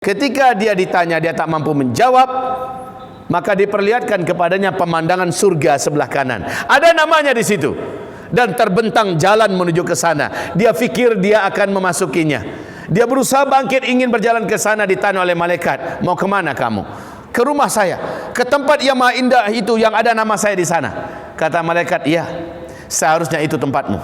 Ketika dia ditanya, dia tak mampu menjawab, maka diperlihatkan kepadanya pemandangan surga sebelah kanan. Ada namanya di situ. Dan terbentang jalan menuju ke sana. Dia fikir dia akan memasukinya. Dia berusaha bangkit ingin berjalan ke sana, ditanya oleh malaikat, "Mau kemana kamu?" "Ke rumah saya, ke tempat yang maha indah itu yang ada nama saya di sana." Kata malaikat, "Iya, seharusnya itu tempatmu.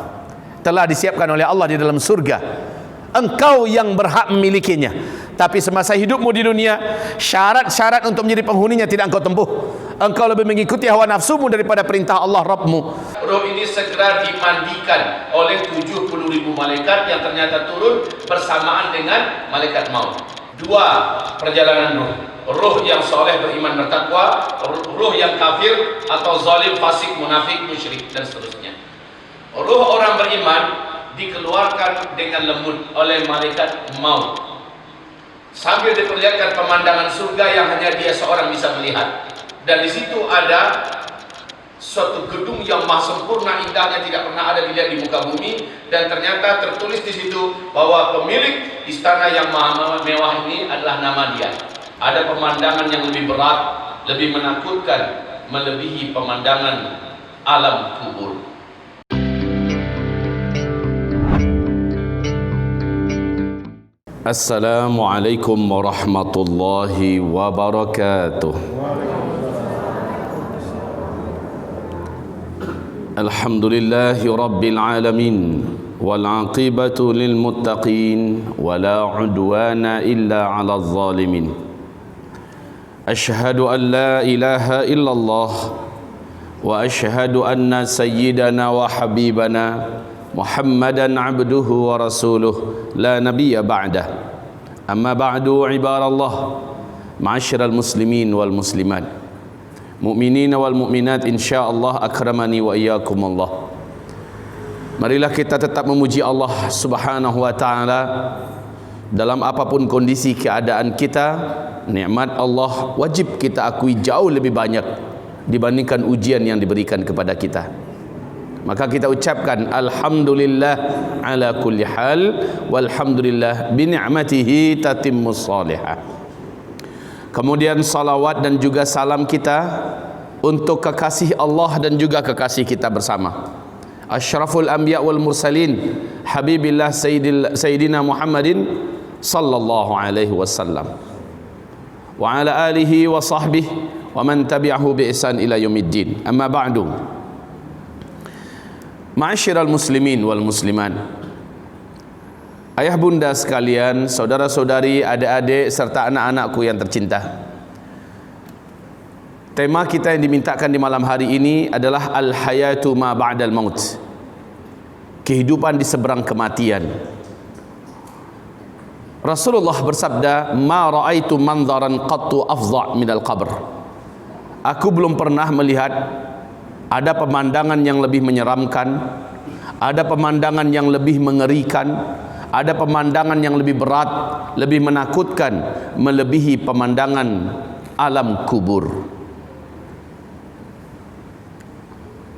Telah disiapkan oleh Allah di dalam surga. Engkau yang berhak memilikinya. Tapi semasa hidupmu di dunia, syarat-syarat untuk menjadi penghuninya tidak engkau tempuh. Engkau lebih mengikuti hawa nafsumu daripada perintah Allah Rabbmu." Roh ini segera dimandikan oleh 70.000 malaikat yang ternyata turun bersamaan dengan malaikat maut. Dua perjalanan roh. Roh yang soleh beriman bertakwa, roh yang kafir atau zalim, fasik, munafik, musyrik dan seterusnya. Roh orang beriman dikeluarkan dengan lembut oleh malaikat maut, sambil diperlihatkan pemandangan surga yang hanya dia seorang bisa melihat. Dan di situ ada suatu gedung yang maha sempurna indahnya, tidak pernah ada dilihat di muka bumi. Dan ternyata tertulis di situ bahwa pemilik istana yang maha mewah ini adalah nama dia. Ada pemandangan yang lebih berat, lebih menakutkan, melebihi pemandangan alam kubur. Assalamualaikum warahmatullahi wabarakatuh. Alhamdulillahi rabbil alamin, wal aqibatu lil muttaqin, wala udwana illa 'alal zalimin. Ashhadu an la ilaha illallah wa ashhadu anna sayyidana wa habibana Muhammadan abduhu wa rasuluh la nabiyya ba'dah. Amma ba'du, ibadallah, ma'asyiral muslimin wal muslimat, mu'minin wal mu'minat, insyaallah akramani wa iyyakumullah. Marilah kita tetap memuji Allah Subhanahu wa taala dalam apapun kondisi keadaan kita. Nikmat Allah wajib kita akui jauh lebih banyak dibandingkan ujian yang diberikan kepada kita. Maka kita ucapkan alhamdulillah ala kulli hal, walhamdulillah bi ni'matihi tatimmus salihah. Kemudian salawat dan juga salam kita untuk kekasih Allah dan juga kekasih kita bersama, asyraful anbiya wal mursalin, habibillah sayyidina Muhammadin sallallahu alaihi wasallam, wa ala alihi wa sahbihi wa man tabi'ahu bi ihsan ila yaumiddin. Amma ba'du. Ma'asyiral muslimin wal muslimat, ayah bunda sekalian, saudara-saudari, adik-adik serta anak-anakku yang tercinta. Tema kita yang dimintakan di malam hari ini adalah al-hayatu ma ba'dal maut. Kehidupan di seberang kematian. Rasulullah bersabda, "Ma ra'aitu manzaran qattu afdha' minal qabr." Aku belum pernah melihat ada pemandangan yang lebih menyeramkan, ada pemandangan yang lebih mengerikan, ada pemandangan yang lebih berat, lebih menakutkan, melebihi pemandangan alam kubur.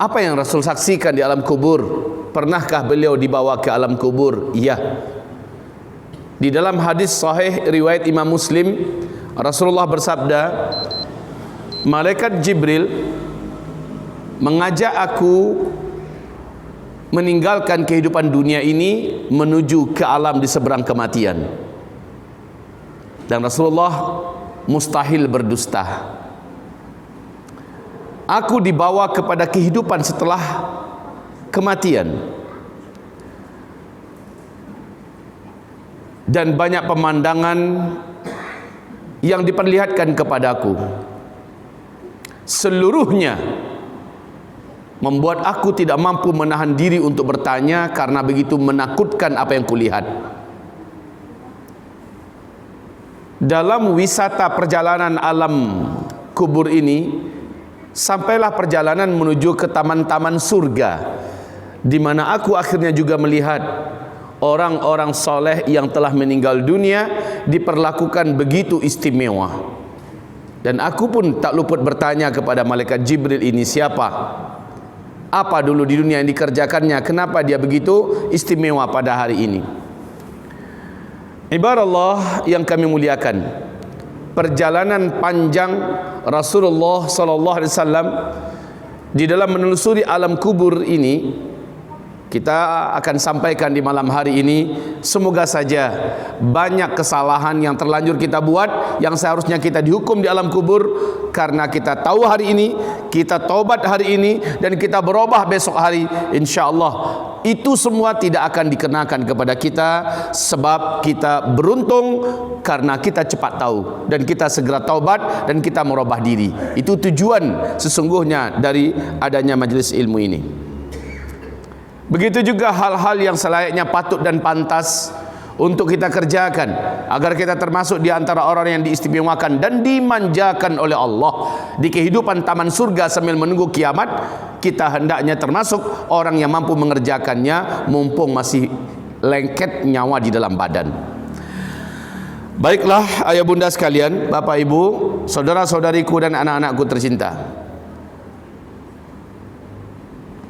Apa yang Rasul saksikan di alam kubur? Pernahkah beliau dibawa ke alam kubur? Iya. Di dalam hadis sahih riwayat Imam Muslim, Rasulullah bersabda, malaikat Jibril mengajak aku meninggalkan kehidupan dunia ini menuju ke alam di seberang kematian. Dan Rasulullah mustahil berdusta. Aku dibawa kepada kehidupan setelah kematian. Dan banyak pemandangan yang diperlihatkan kepadaku. Seluruhnya membuat aku tidak mampu menahan diri untuk bertanya karena begitu menakutkan apa yang kulihat. Dalam wisata perjalanan alam kubur ini, sampailah perjalanan menuju ke taman-taman surga, di mana aku akhirnya juga melihat orang-orang soleh yang telah meninggal dunia diperlakukan begitu istimewa. Dan aku pun tak luput bertanya kepada malaikat Jibril, ini siapa? Apa dulu di dunia yang dikerjakannya? Kenapa dia begitu istimewa pada hari ini? Ibarat yang kami muliakan, perjalanan panjang Rasulullah sallallahu alaihi wasallam di dalam menelusuri alam kubur ini kita akan sampaikan di malam hari ini. Semoga saja banyak kesalahan yang terlanjur kita buat, yang seharusnya kita dihukum di alam kubur, karena kita tahu hari ini, kita taubat hari ini, dan kita berubah besok hari, insyaallah itu semua tidak akan dikenakan kepada kita, sebab kita beruntung karena kita cepat tahu dan kita segera taubat dan kita merubah diri. Itu tujuan sesungguhnya dari adanya majlis ilmu ini. Begitu juga hal-hal yang selayaknya patut dan pantas untuk kita kerjakan agar kita termasuk di antara orang yang diistimewakan dan dimanjakan oleh Allah di kehidupan taman surga sambil menunggu kiamat. Kita hendaknya termasuk orang yang mampu mengerjakannya mumpung masih lengket nyawa di dalam badan. Baiklah ayah bunda sekalian, bapak ibu, saudara-saudariku dan anak-anakku tercinta,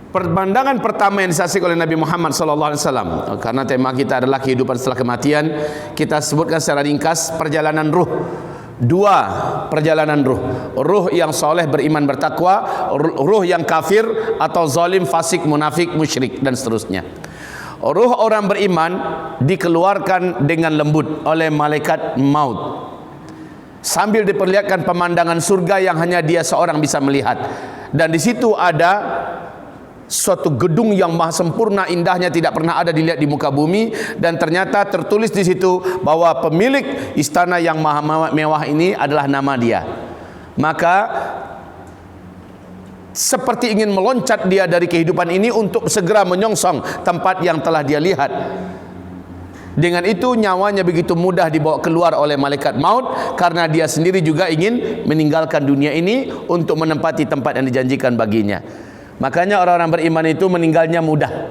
pemandangan pertama yang disaksikan oleh Nabi Muhammad SAW, karena tema kita adalah kehidupan setelah kematian, kita sebutkan secara ringkas perjalanan ruh. Dua perjalanan ruh, ruh yang soleh beriman bertakwa, ruh yang kafir atau zalim, fasik, munafik, musyrik dan seterusnya. Ruh orang beriman dikeluarkan dengan lembut oleh malaikat maut sambil diperlihatkan pemandangan surga yang hanya dia seorang bisa melihat, dan di situ ada suatu gedung yang maha sempurna, indahnya tidak pernah ada dilihat di muka bumi, dan ternyata tertulis di situ bahwa pemilik istana yang maha mewah ini adalah nama dia. Maka seperti ingin meloncat dia dari kehidupan ini untuk segera menyongsong tempat yang telah dia lihat. Dengan itu nyawanya begitu mudah dibawa keluar oleh malaikat maut, karena dia sendiri juga ingin meninggalkan dunia ini untuk menempati tempat yang dijanjikan baginya. Makanya orang-orang beriman itu meninggalnya mudah.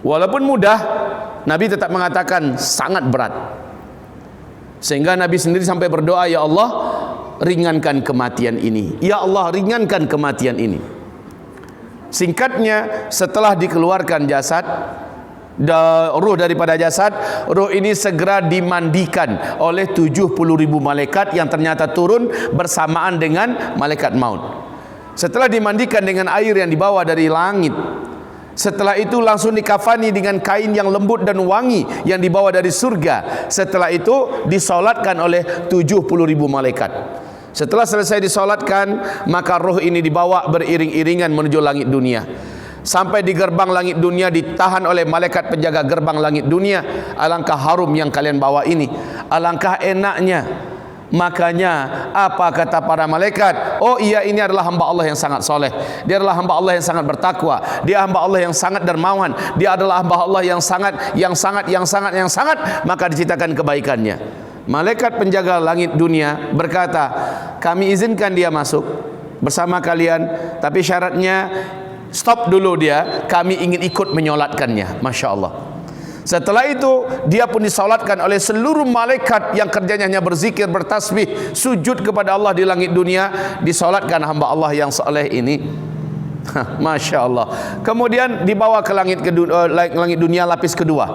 Walaupun mudah, Nabi tetap mengatakan sangat berat. Sehingga Nabi sendiri sampai berdoa, ya Allah, ringankan kematian ini. Ya Allah, ringankan kematian ini. Singkatnya, setelah dikeluarkan jasad, ruh daripada jasad, ruh ini segera dimandikan oleh 70.000 malaikat yang ternyata turun bersamaan dengan malaikat maut. Setelah dimandikan dengan air yang dibawa dari langit, setelah itu langsung dikafani dengan kain yang lembut dan wangi yang dibawa dari surga. Setelah itu disolatkan oleh 70.000 malaikat. Setelah selesai disolatkan, maka roh ini dibawa beriring-iringan menuju langit dunia. Sampai di gerbang langit dunia ditahan oleh malaikat penjaga gerbang langit dunia. Alangkah harum yang kalian bawa ini, alangkah enaknya. Makanya apa kata para malaikat? Oh iya, ini adalah hamba Allah yang sangat soleh, dia adalah hamba Allah yang sangat bertakwa, dia hamba Allah yang sangat dermawan, dia adalah hamba Allah yang sangat. Maka diceritakan kebaikannya. Malaikat penjaga langit dunia berkata, kami izinkan dia masuk bersama kalian, tapi syaratnya stop dulu dia, kami ingin ikut menyolatkannya. Masya Allah. Setelah itu dia pun disolatkan oleh seluruh malaikat yang kerjanya hanya berzikir, bertasbih, sujud kepada Allah di langit dunia. Disolatkan hamba Allah yang soleh ini. Masya Allah. Kemudian dibawa ke langit dunia lapis kedua.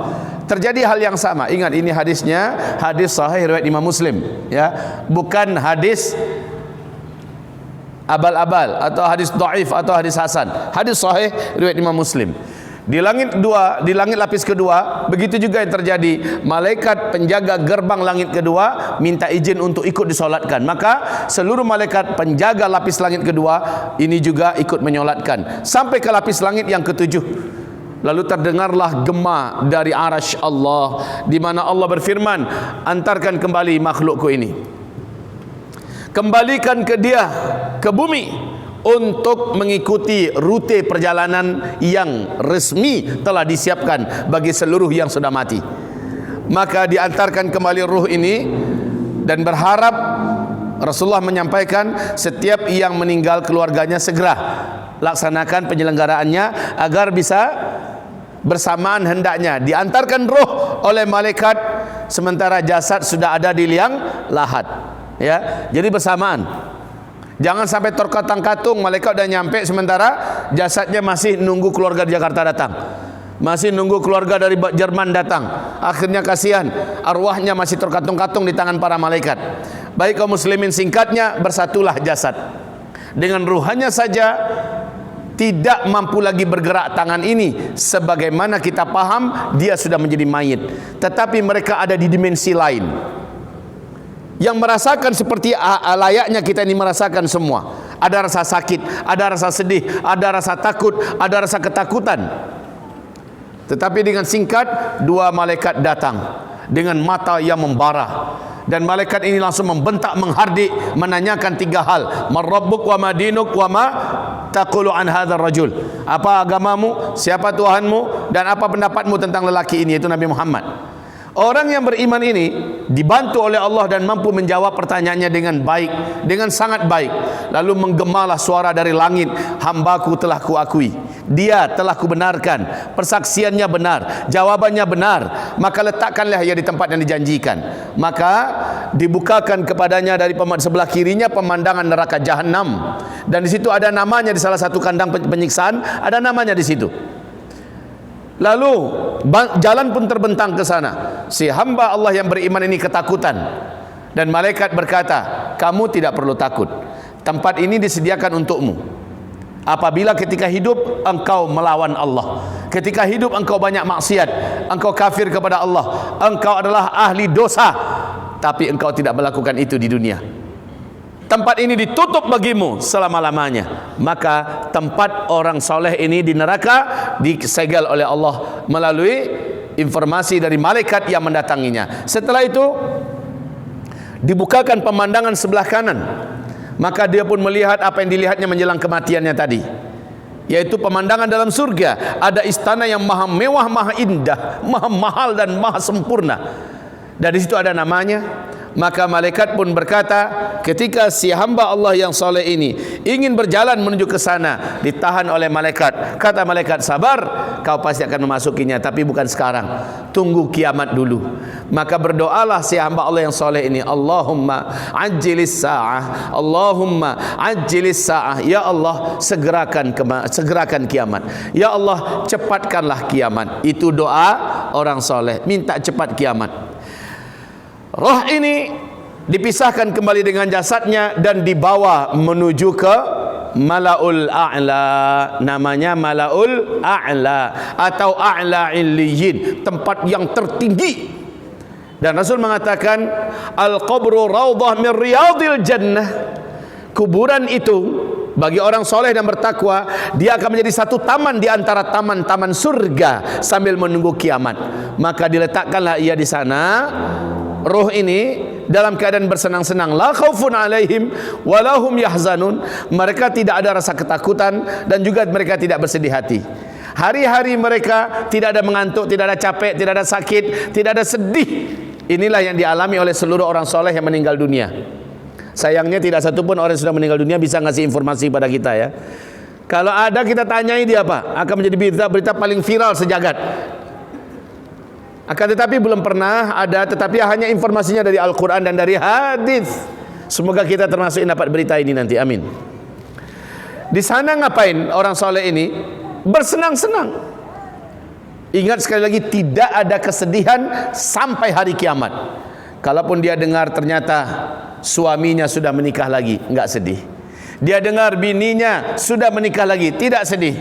Terjadi hal yang sama. Ingat, ini hadisnya hadis sahih riwayat Imam Muslim, ya, bukan hadis abal-abal atau hadis dhaif atau hadis hasan. Hadis sahih riwayat Imam Muslim. Di langit lapis kedua, begitu juga yang terjadi. Malaikat penjaga gerbang langit kedua minta izin untuk ikut disolatkan. Maka seluruh malaikat penjaga lapis langit kedua ini juga ikut menyolatkan sampai ke lapis langit yang ketujuh. Lalu terdengarlah gema dari arasy Allah, di mana Allah berfirman, antarkan kembali makhlukku ini, kembalikan ke dia, ke bumi, untuk mengikuti rute perjalanan yang resmi telah disiapkan bagi seluruh yang sudah mati. Maka diantarkan kembali ruh ini, dan berharap Rasulullah menyampaikan setiap yang meninggal keluarganya segera laksanakan penyelenggaraannya agar bisa bersamaan hendaknya diantarkan ruh oleh malaikat sementara jasad sudah ada di liang lahat, ya. Jadi bersamaan. Jangan sampai terkatang-katung malaikat udah nyampe sementara jasadnya masih nunggu keluarga di Jakarta datang. Masih nunggu keluarga dari Jerman datang. Akhirnya kasihan, arwahnya masih terkatung-katung di tangan para malaikat. Baik kaum muslimin, singkatnya, bersatulah jasad. Dengan ruhannya saja tidak mampu lagi bergerak tangan ini. Sebagaimana kita paham, dia sudah menjadi mayit. Tetapi mereka ada di dimensi lain, yang merasakan seperti layaknya kita ini merasakan semua. Ada rasa sakit, ada rasa sedih, ada rasa takut, ada rasa ketakutan. Tetapi dengan singkat, dua malaikat datang dengan mata yang membara, dan malaikat ini langsung membentak, menghardik, menanyakan tiga hal: man rabbuk wa ma dinuk wa ma taqulu an hadzal rajul. Apa agamamu, siapa Tuhanmu, dan apa pendapatmu tentang lelaki ini, yaitu Nabi Muhammad. Orang yang beriman ini dibantu oleh Allah dan mampu menjawab pertanyaannya dengan baik, dengan sangat baik. Lalu menggemalah suara dari langit, hambaku telah kuakui, dia telah kubenarkan, persaksiannya benar, jawabannya benar, maka letakkanlah ia di tempat yang dijanjikan. Maka dibukakan kepadanya dari sebelah kirinya pemandangan neraka Jahannam, dan di situ ada namanya, di salah satu kandang penyiksaan ada namanya di situ. Lalu jalan pun terbentang ke sana. Si hamba Allah yang beriman ini ketakutan, dan malaikat berkata, kamu tidak perlu takut, tempat ini disediakan untukmu. Apabila ketika hidup engkau melawan Allah, ketika hidup engkau banyak maksiat, engkau kafir kepada Allah, engkau adalah ahli dosa, tapi engkau tidak melakukan itu di dunia, tempat ini ditutup bagimu selama-lamanya. Maka tempat orang soleh ini di neraka disegel oleh Allah melalui informasi dari malaikat yang mendatanginya. Setelah itu dibukakan pemandangan sebelah kanan, maka dia pun melihat apa yang dilihatnya menjelang kematiannya tadi, yaitu pemandangan dalam surga. Ada istana yang maha mewah, maha indah, maha mahal dan maha sempurna, dan di situ ada namanya. Maka malaikat pun berkata, ketika si hamba Allah yang soleh ini ingin berjalan menuju ke sana, ditahan oleh malaikat. Kata malaikat, sabar, kau pasti akan memasukinya, tapi bukan sekarang, tunggu kiamat dulu. Maka berdoalah si hamba Allah yang soleh ini, Allahumma ajjilis sa'ah, Allahumma ajjilis sa'ah, ya Allah segerakan kiamat, ya Allah cepatkanlah kiamat. Itu doa orang soleh, minta cepat kiamat. Roh ini dipisahkan kembali dengan jasadnya dan dibawa menuju ke Malaul A'la. Namanya Malaul A'la atau A'la Illiyin, tempat yang tertinggi. Dan Rasul mengatakan, Al-qabru raudhah min riyadil jannah. Kuburan itu bagi orang soleh dan bertakwa, dia akan menjadi satu taman di antara taman-taman surga sambil menunggu kiamat. Maka diletakkanlah ia di sana, roh ini dalam keadaan bersenang-senang. La khaufun alaihim walahum yahzanun. Mereka tidak ada rasa ketakutan dan juga mereka tidak bersedih hati. Hari-hari mereka tidak ada mengantuk, tidak ada capek, tidak ada sakit, tidak ada sedih. Inilah yang dialami oleh seluruh orang soleh yang meninggal dunia. Sayangnya tidak satupun orang yang sudah meninggal dunia bisa ngasih informasi pada kita ya. Kalau ada kita tanyai dia apa, akan menjadi berita paling viral sejagat. Akan tetapi belum pernah ada, tetapi hanya informasinya dari Al-Quran dan dari hadis. Semoga kita termasuk yang dapat berita ini nanti, amin. Di sana ngapain orang soleh ini? Bersenang-senang. Ingat sekali lagi, tidak ada kesedihan sampai hari kiamat. Kalaupun dia dengar ternyata suaminya sudah menikah lagi, enggak sedih. Dia dengar bininya sudah menikah lagi, tidak sedih.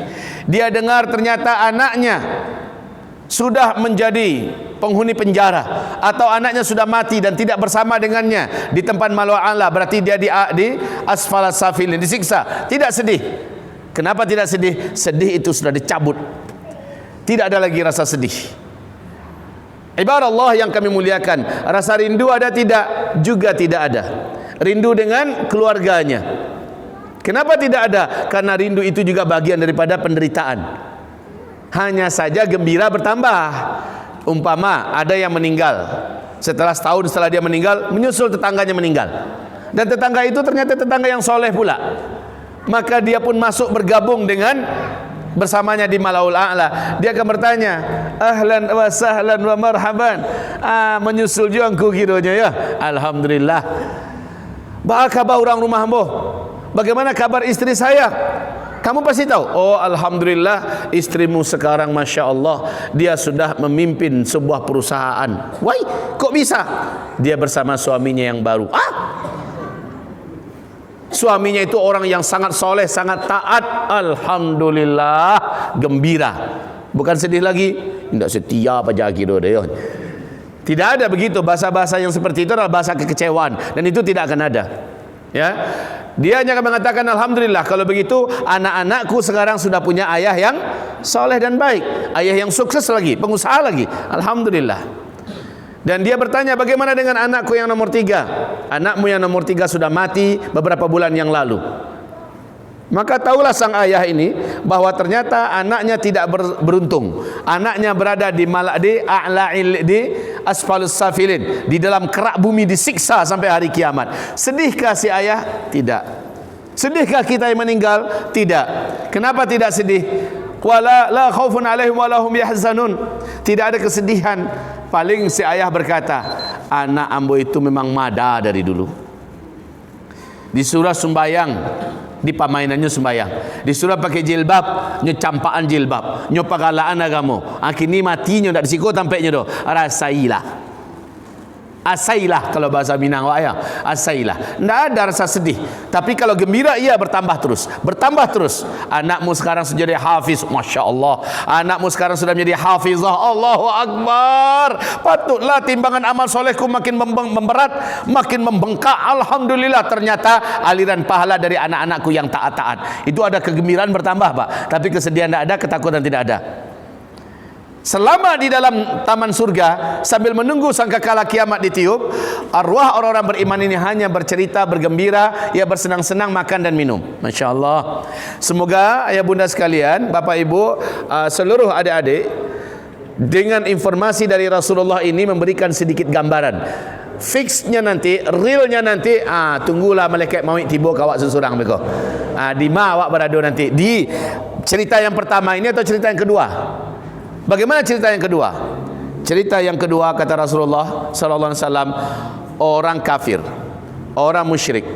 Dia dengar ternyata anaknya sudah menjadi penghuni penjara, atau anaknya sudah mati dan tidak bersama dengannya di tempat Malaul A'la, berarti dia di asfalas safilin, disiksa. Tidak sedih. Kenapa tidak sedih? Sedih itu sudah dicabut. Tidak ada lagi rasa sedih. Ibarat Allah yang kami muliakan, rasa rindu ada tidak? Juga tidak ada. Rindu dengan keluarganya. Kenapa tidak ada? Karena rindu itu juga bagian daripada penderitaan. Hanya saja gembira bertambah. Umpama ada yang meninggal, setelah setahun setelah dia meninggal, menyusul tetangganya meninggal, dan tetangga itu ternyata tetangga yang soleh pula, maka dia pun masuk bergabung dengan bersamanya di Malaul A'la. Dia akan bertanya, ahlan wa sahlan wa marhaban, menyusul juangku kiranya ya, alhamdulillah. Bagaimana kabar orang rumah hamba? Bagaimana kabar istri saya? Kamu pasti tahu, oh alhamdulillah istrimu sekarang Masya Allah dia sudah memimpin sebuah perusahaan. Why? Kok bisa? Dia bersama suaminya yang baru. Suaminya itu orang yang sangat soleh, sangat taat. Alhamdulillah, gembira. Bukan sedih lagi. Tidak setia apa jaki dia. Tidak ada begitu. Bahasa-bahasa yang seperti itu adalah bahasa kekecewaan, dan itu tidak akan ada. Ya, dia hanya akan mengatakan alhamdulillah. Kalau begitu anak-anakku sekarang sudah punya ayah yang soleh dan baik, ayah yang sukses lagi, pengusaha lagi. Alhamdulillah. Dan dia bertanya, bagaimana dengan anakku yang nomor 3? Anakmu yang nomor 3 sudah mati beberapa bulan yang lalu. Maka tahulah sang ayah ini bahwa ternyata anaknya tidak beruntung. Anaknya berada di asfalus safilin, di dalam kerak bumi, disiksa sampai hari kiamat. Sedihkah si ayah? Tidak. Sedihkah kita yang meninggal? Tidak. Kenapa tidak sedih? Wala la khaufun alaihim wala hum yahzanun. Tidak ada kesedihan. Paling si ayah berkata, anak ambo itu memang mada dari dulu. Disuruh sembayang, di pamainannya sembayang. Disuruh pakai jilbab, nyo campaan jilbab, nyo pagalaan agamo. Akhirnya matinya ndak disiko tampaknya do. Rasailah. Asailah kalau bahasa Minang ayah, asailah. Tidak ada rasa sedih. Tapi kalau gembira, ia bertambah terus, bertambah terus. Anakmu sekarang sudah jadi hafiz, Masya Allah. Anakmu sekarang sudah menjadi hafizah, Allahu Akbar. Patutlah timbangan amal solehku makin memberat, makin membengkak. Alhamdulillah, ternyata aliran pahala dari anak-anakku yang taat-taat. Itu ada kegembiraan bertambah, Pak. Tapi kesedihan tidak ada, ketakutan tidak ada. Selama di dalam taman surga, sambil menunggu sangkakala kiamat ditiup, arwah orang-orang beriman ini hanya bercerita, bergembira, ya bersenang-senang, makan dan minum. Masya Allah. Semoga ayah bunda sekalian, bapak ibu, seluruh adik-adik, dengan informasi dari Rasulullah ini memberikan sedikit gambaran. Fixnya nanti, realnya nanti, tunggulah malaikat maut tiba kawak sesurang beko. Di ma awak berada nanti. Di cerita yang pertama ini atau cerita yang kedua? Bagaimana cerita yang kedua? Cerita yang kedua kata Rasulullah sallallahu alaihi wasallam, orang kafir, orang musyrik,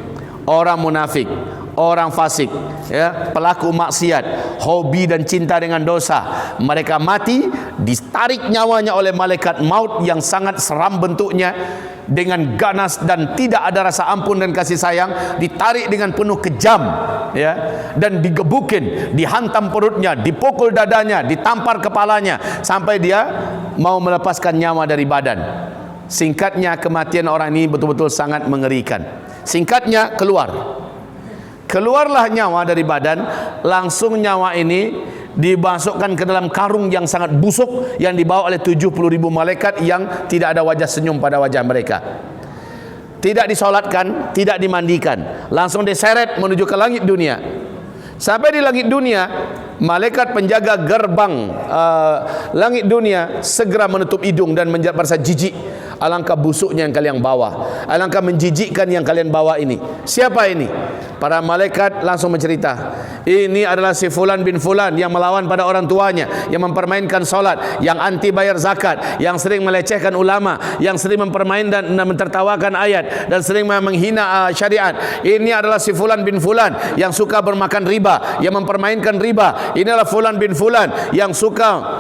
orang munafik, orang fasik, ya, pelaku maksiat, hobi dan cinta dengan dosa, mereka mati, ditarik nyawanya oleh malaikat maut yang sangat seram bentuknya, dengan ganas dan tidak ada rasa ampun dan kasih sayang, ditarik dengan penuh kejam, ya, dan digebukin, dihantam perutnya, dipukul dadanya, ditampar kepalanya sampai dia mau melepaskan nyawa dari badan. Singkatnya, kematian orang ini betul-betul sangat mengerikan. Singkatnya, keluarlah nyawa dari badan, langsung nyawa ini dimasukkan ke dalam karung yang sangat busuk yang dibawa oleh 70.000 malaikat yang tidak ada wajah senyum pada wajah mereka. Tidak disolatkan, tidak dimandikan, langsung diseret menuju ke langit dunia. Sampai di langit dunia, malaikat penjaga gerbang langit dunia segera menutup hidung dan merasa jijik. Alangkah busuknya yang kalian bawa, alangkah menjijikkan yang kalian bawa ini. Siapa ini? Para malaikat langsung mencerita, ini adalah si Fulan bin Fulan yang melawan pada orang tuanya, yang mempermainkan solat, yang anti bayar zakat, yang sering melecehkan ulama, yang sering mempermainkan dan mentertawakan ayat, dan sering menghina syariat. Ini adalah si Fulan bin Fulan yang suka bermakan riba, yang mempermainkan riba. Ini adalah Fulan bin Fulan yang suka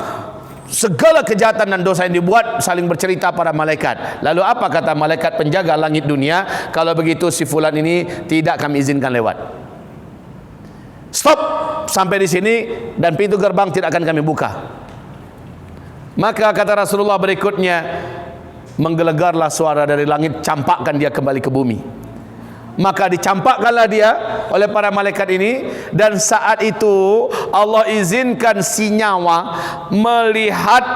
segala kejahatan dan dosa yang dibuat, saling bercerita para malaikat. Lalu apa kata malaikat penjaga langit dunia? Kalau begitu si Fulan ini tidak kami izinkan lewat. Stop sampai di sini dan pintu gerbang tidak akan kami buka. Maka kata Rasulullah berikutnya, menggelegarlah suara dari langit, campakkan dia kembali ke bumi. Maka dicampakkanlah dia oleh para malaikat ini, dan saat itu Allah izinkan si nyawa melihat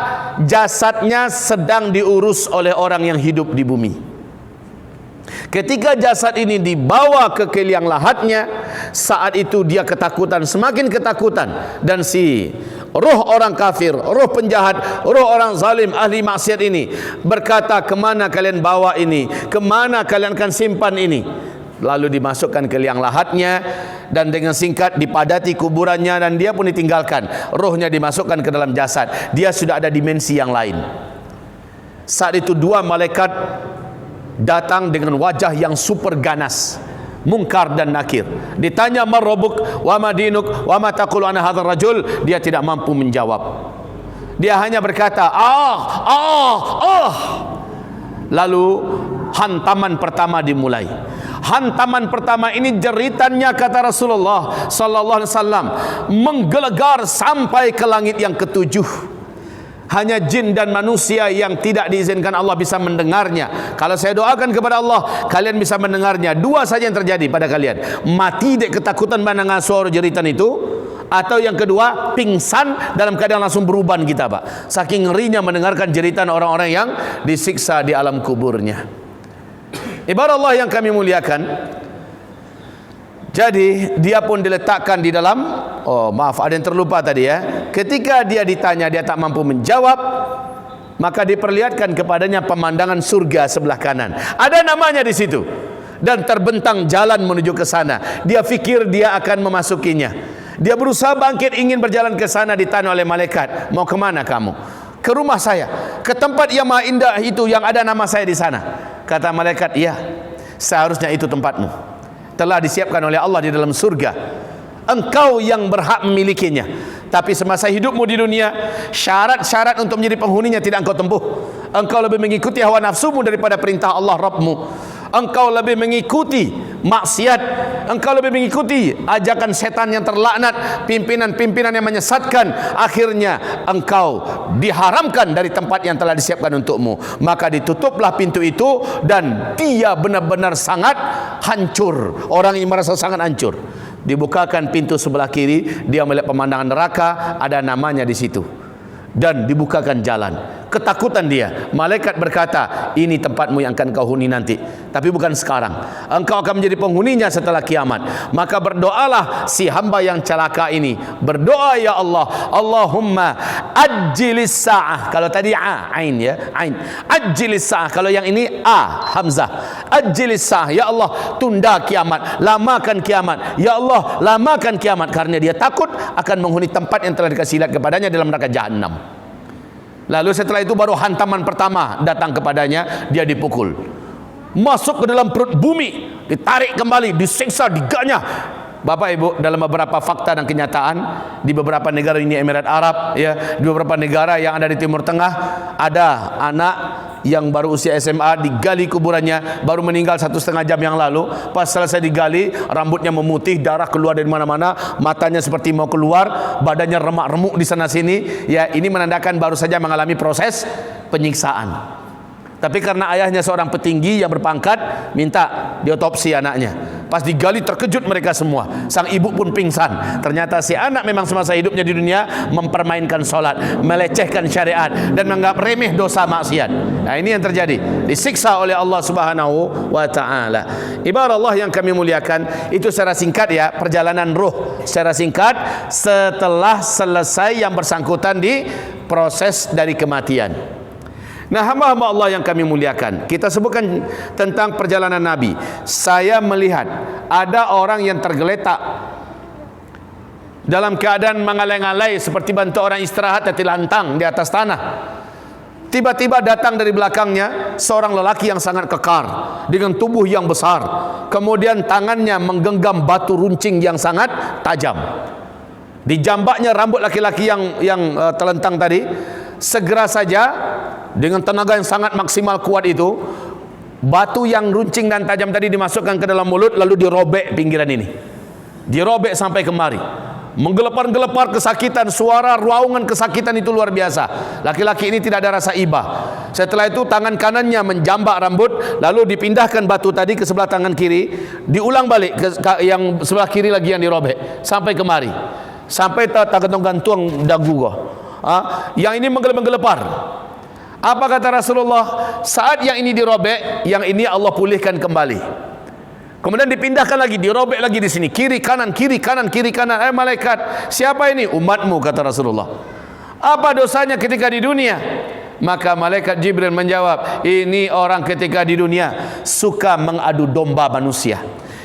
jasadnya sedang diurus oleh orang yang hidup di bumi. Ketika jasad ini dibawa ke keliang lahatnya, saat itu dia ketakutan, semakin ketakutan, dan si roh orang kafir, roh penjahat, roh orang zalim, ahli maksiat ini berkata, kemana kalian bawa ini? Kemana kalian akan simpan ini? Lalu dimasukkan ke liang lahatnya, dan dengan singkat dipadati kuburannya, dan dia pun ditinggalkan. Rohnya dimasukkan ke dalam jasad. Dia sudah ada dimensi yang lain. Saat itu dua malaikat datang dengan wajah yang super ganas. Munkar dan Nakir. Ditanya man rabbuk wa ma dinuk wa ma taqulu an hadzal rajul, dia tidak mampu menjawab. Dia hanya berkata Lalu hantaman pertama dimulai. Hantaman pertama ini jeritannya, kata Rasulullah sallallahu alaihi wasallam, menggelegar sampai ke langit yang ketujuh. Hanya jin dan manusia yang tidak diizinkan Allah bisa mendengarnya. Kalau saya doakan kepada Allah, kalian bisa mendengarnya. Dua saja yang terjadi pada kalian: mati dek ketakutan mendengar suara jeritan itu, atau yang kedua, pingsan dalam keadaan langsung beruban kita, Pak. Saking ngerinya mendengarkan jeritan orang-orang yang disiksa di alam kuburnya. Ibarat Allah yang kami muliakan, jadi dia pun diletakkan di dalam, maaf ada yang terlupa tadi ya. Ketika dia ditanya dia tak mampu menjawab, maka diperlihatkan kepadanya pemandangan surga sebelah kanan. Ada namanya di situ dan terbentang jalan menuju ke sana. Dia fikir dia akan memasukinya. Dia berusaha bangkit ingin berjalan ke sana, ditanya oleh malaikat, mau kemana kamu? Ke rumah saya, ke tempat yang maha indah itu yang ada nama saya di sana. Kata malaikat, iya, seharusnya itu tempatmu. Telah disiapkan oleh Allah di dalam surga. Engkau yang berhak memilikinya. Tapi semasa hidupmu di dunia, syarat-syarat untuk menjadi penghuninya tidak engkau tempuh. Engkau lebih mengikuti hawa nafsumu daripada perintah Allah Rabbmu. Engkau lebih mengikuti maksiat, engkau lebih mengikuti ajakan setan yang terlaknat, pimpinan-pimpinan yang menyesatkan. Akhirnya engkau diharamkan dari tempat yang telah disiapkan untukmu. Maka ditutuplah pintu itu dan dia benar-benar sangat hancur. Orang yang merasa sangat hancur. Dibukakan pintu sebelah kiri, dia melihat pemandangan neraka, ada namanya di situ. Dan dibukakan jalan. Ketakutan dia. Malaikat berkata, ini tempatmu yang akan kau huni nanti, tapi bukan sekarang. Engkau akan menjadi penghuninya setelah kiamat. Maka berdoalah si hamba yang celaka ini. Berdoa, ya Allah, Allahumma ajjilis sa'ah. Kalau tadi ain ya, ain. Ajjilis sa'ah. Kalau yang ini hamzah. Ajjilis sa'ah. Ya Allah, tunda kiamat, lamakan kiamat. Ya Allah, lamakan kiamat. Karena dia takut akan menghuni tempat yang telah dikasih lihat kepadanya dalam neraka Jahannam. Lalu setelah itu baru hantaman pertama datang kepadanya, dia dipukul, masuk ke dalam perut bumi, ditarik kembali, disiksa, diganyah. Bapak Ibu, dalam beberapa fakta dan kenyataan di beberapa negara Uni Emirat Arab ya, di beberapa negara yang ada di Timur Tengah, ada anak yang baru usia SMA digali kuburannya, baru meninggal 1,5 jam yang lalu. Pas selesai digali, rambutnya memutih, darah keluar dari mana-mana, matanya seperti mau keluar, badannya remak-remuk di sana sini. Ya, ini menandakan baru saja mengalami proses penyiksaan. Tapi karena ayahnya seorang petinggi yang berpangkat, minta diotopsi anaknya. Pas digali terkejut mereka semua. Sang ibu pun pingsan. Ternyata si anak memang semasa hidupnya di dunia mempermainkan sholat, melecehkan syariat, dan menganggap remeh dosa maksiat. Nah, ini yang terjadi. Disiksa oleh Allah Subhanahu wa ta'ala. Ibarat Allah yang kami muliakan, itu secara singkat ya, perjalanan ruh secara singkat setelah selesai yang bersangkutan di proses dari kematian. Nah, hamba-hamba Allah yang kami muliakan, kita sebutkan tentang perjalanan Nabi. Saya melihat ada orang yang tergeletak dalam keadaan mengalai-alai seperti bantu orang istirahat di lantang di atas tanah. Tiba-tiba datang dari belakangnya seorang lelaki yang sangat kekar dengan tubuh yang besar. Kemudian tangannya menggenggam batu runcing yang sangat tajam. Dijambaknya rambut laki-laki yang telentang tadi. Segera saja dengan tenaga yang sangat maksimal kuat itu, batu yang runcing dan tajam tadi dimasukkan ke dalam mulut, lalu dirobek pinggiran ini, dirobek sampai kemari, menggelepar-gelepar kesakitan, suara raungan kesakitan itu luar biasa. Laki-laki ini tidak ada rasa iba. Setelah itu tangan kanannya menjambak rambut, lalu dipindahkan batu tadi ke sebelah tangan kiri, diulang balik ke yang sebelah kiri lagi yang dirobek sampai kemari, sampai tak gantung-gantung dagu gua. Yang ini menggelepar. Apa kata Rasulullah? Saat yang ini dirobek, yang ini Allah pulihkan kembali. Kemudian dipindahkan lagi, dirobek lagi di sini, kiri kanan, kiri kanan, kiri kanan. Malaikat, siapa ini? Umatmu, kata Rasulullah. Apa dosanya ketika di dunia? Maka malaikat Jibril menjawab, ini orang ketika di dunia suka mengadu domba manusia.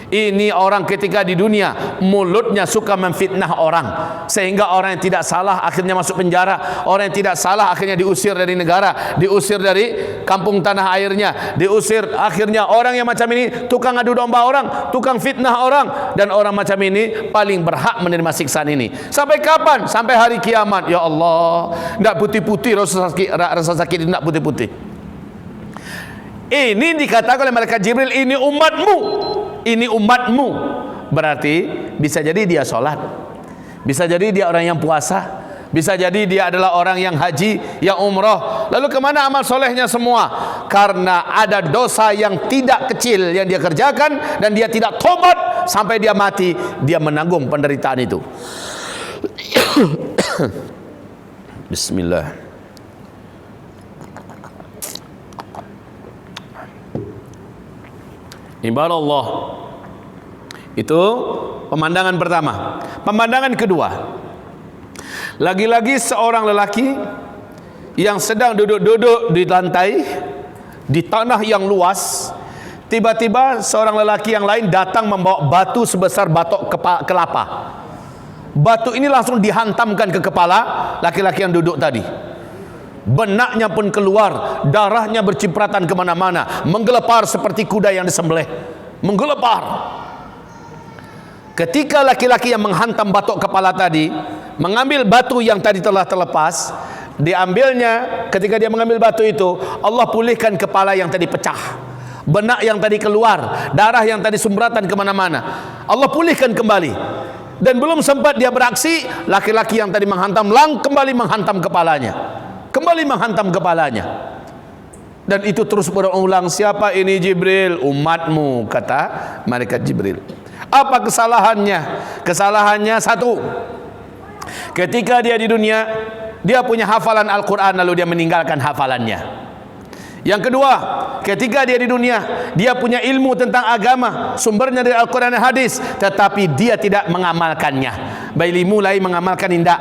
Ini orang ketika di dunia mulutnya suka memfitnah orang, sehingga orang yang tidak salah akhirnya masuk penjara, orang yang tidak salah akhirnya diusir dari negara, diusir dari kampung tanah airnya, diusir. Akhirnya orang yang macam ini tukang adu domba orang, tukang fitnah orang, dan orang macam ini paling berhak menerima siksaan ini. Sampai kapan? Sampai hari kiamat. Ya Allah, tidak putih-putih rasa sakit, tidak putih-putih. Ini dikatakan oleh malaikat Jibril, ini umatmu, ini umatmu. Berarti bisa jadi dia sholat, bisa jadi dia orang yang puasa, bisa jadi dia adalah orang yang haji, yang umrah. Lalu kemana amal solehnya semua? Karena ada dosa yang tidak kecil yang dia kerjakan, dan dia tidak tobat sampai dia mati, dia menanggung penderitaan itu. Bismillah. Ibarat Allah. Itu pemandangan pertama. Pemandangan kedua, lagi-lagi seorang lelaki yang sedang duduk-duduk di lantai di tanah yang luas. Tiba-tiba seorang lelaki yang lain datang membawa batu sebesar batok kelapa. Batu ini langsung dihantamkan ke kepala laki-laki yang duduk tadi. Benaknya pun keluar, darahnya bercipratan kemana-mana, menggelepar seperti kuda yang disembelih, menggelepar. Ketika laki-laki yang menghantam batok kepala tadi mengambil batu yang tadi telah terlepas, diambilnya. Ketika dia mengambil batu itu, Allah pulihkan kepala yang tadi pecah, benak yang tadi keluar, darah yang tadi sumbratan kemana-mana, Allah pulihkan kembali. Dan belum sempat dia beraksi, laki-laki yang tadi menghantam kembali menghantam kepalanya, kembali menghantam kepalanya. Dan itu terus berulang. Siapa ini? Jibril. Umatmu, kata malaikat Jibril. Apa kesalahannya? Kesalahannya satu, ketika dia di dunia, dia punya hafalan Al-Quran lalu dia meninggalkan hafalannya. Yang kedua, ketika dia di dunia, dia punya ilmu tentang agama, sumbernya dari Al-Quran dan hadis, tetapi dia tidak mengamalkannya. Baik mulai mengamalkan indah.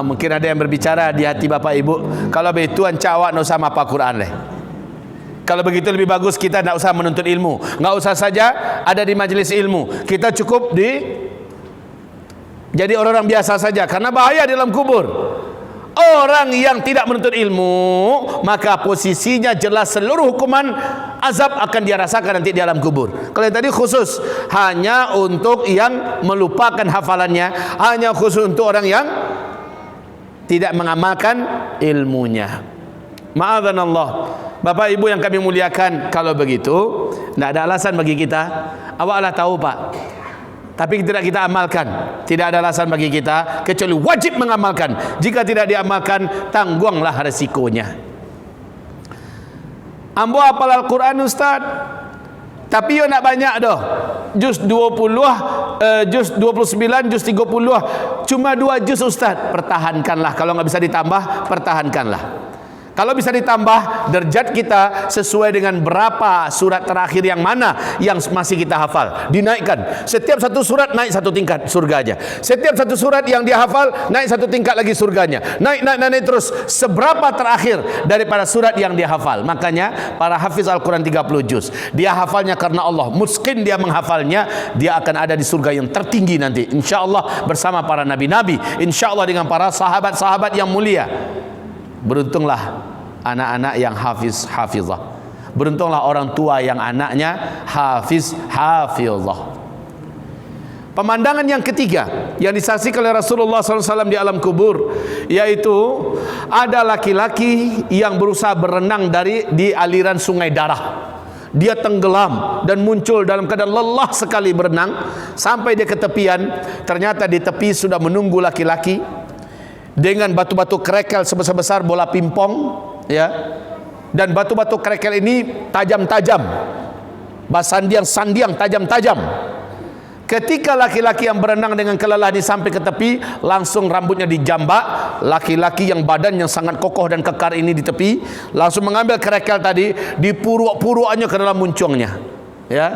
Mungkin ada yang berbicara di hati Bapak Ibu, kalau begitu awak nak usah apa Quran leh. Kalau begitu lebih bagus kita tidak usah menuntut ilmu, nggak usah saja ada di majelis ilmu, kita cukup jadi orang-orang biasa saja, karena bahaya di dalam kubur. Orang yang tidak menuntut ilmu, maka posisinya jelas seluruh hukuman azab akan dia rasakan nanti di alam kubur. Kalau yang tadi khusus hanya untuk yang melupakan hafalannya, hanya khusus untuk orang yang tidak mengamalkan ilmunya. Ma'adzanallah. Bapak Ibu yang kami muliakan, kalau begitu tidak ada alasan bagi kita. Awaklah tahu Pak, tapi tidak kita amalkan. Tidak ada alasan bagi kita kecuali wajib mengamalkan. Jika tidak diamalkan, tangguhlah resikonya. Ambo hafal Al-Quran Ustaz, tapi yo nak banyak dah. Juz 20, juz 29, juz 30, cuma 2 juz Ustaz. Pertahankanlah. Kalau nggak bisa ditambah, pertahankanlah. Kalau bisa ditambah, derajat kita sesuai dengan berapa surat terakhir yang mana yang masih kita hafal, dinaikkan. Setiap satu surat naik 1 tingkat surganya. Setiap satu surat yang dia hafal naik 1 tingkat lagi surganya. Naik terus seberapa terakhir daripada surat yang dia hafal. Makanya para hafiz Al-Quran 30 juz, dia hafalnya karena Allah, muskin dia menghafalnya, dia akan ada di surga yang tertinggi nanti, insya-Allah bersama para nabi-nabi, insya-Allah dengan para sahabat-sahabat yang mulia. Beruntunglah anak-anak yang hafizah. Beruntunglah orang tua yang anaknya hafizah. Pemandangan yang ketiga yang disaksikan oleh Rasulullah SAW di alam kubur, yaitu ada laki-laki yang berusaha berenang di aliran sungai darah. Dia tenggelam dan muncul dalam keadaan lelah sekali berenang, sampai dia ke tepian. Ternyata di tepi sudah menunggu laki-laki dengan batu-batu kerekel sebesar-besar bola pingpong, ya. Dan batu-batu kerekel ini tajam-tajam, sandiang tajam-tajam. Ketika laki-laki yang berenang dengan kelelahan sampai ke tepi, langsung rambutnya dijambak. Laki-laki yang badan yang sangat kokoh dan kekar ini di tepi langsung mengambil kerekel tadi, dipuruk-puruknya ke dalam muncungnya, ya.